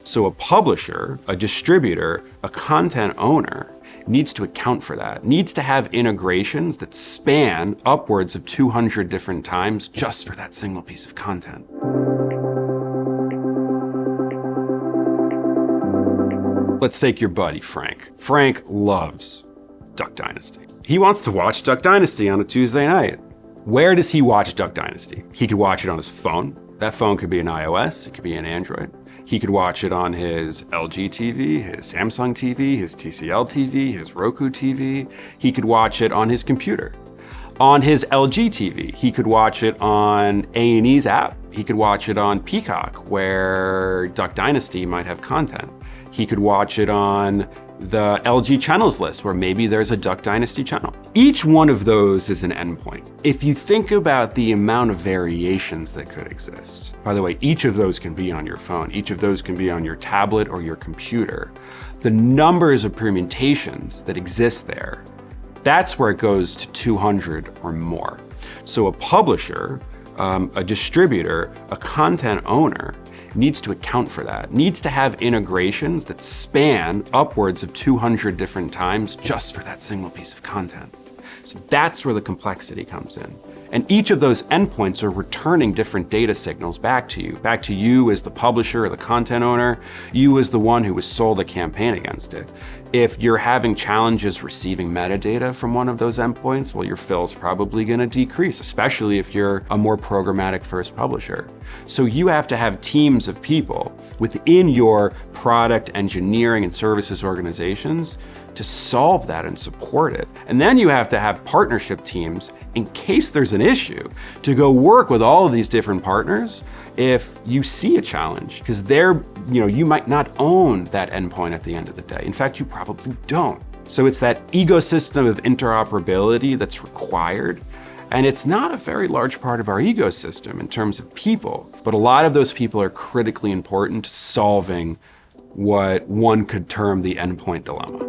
So a publisher, a distributor, a content owner needs to account for that, needs to have integrations that span upwards of 200 different times just for that single piece of content. Let's take your buddy, Frank. Frank loves Duck Dynasty. He wants to watch Duck Dynasty on a Tuesday night. Where does he watch Duck Dynasty? He could watch it on his phone. That phone could be an iOS, it could be an Android. He could watch it on his LG TV, his Samsung TV, his TCL TV, his Roku TV. He could watch it on his computer. On his LG TV, he could watch it on A&E's app. He could watch it on Peacock, where Duck Dynasty might have content. He could watch it on the LG channels list, where maybe there's a Duck Dynasty channel. Each one of those is an endpoint. If you think about the amount of variations that could exist, by the way, each of those can be on your phone, each of those can be on your tablet or your computer. The numbers of permutations that exist there, that's where it goes to 200 or more. So a publisher, a distributor, a content owner needs to account for that, needs to have integrations that span upwards of 200 different times just for that single piece of content. So that's where the complexity comes in. And each of those endpoints are returning different data signals back to you as the publisher or the content owner, you as the one who was sold a campaign against it. If you're having challenges receiving metadata from one of those endpoints, well, your fill's probably gonna decrease, especially if you're a more programmatic first publisher. So you have to have teams of people within your product engineering and services organizations to solve that and support it. And then you have to have partnership teams in case there's an issue to go work with all of these different partners if you see a challenge, because you might not own that endpoint at the end of the day. In fact, you probably don't. So it's that ecosystem of interoperability that's required. And it's not a very large part of our ecosystem in terms of people, but a lot of those people are critically important to solving what one could term the endpoint dilemma.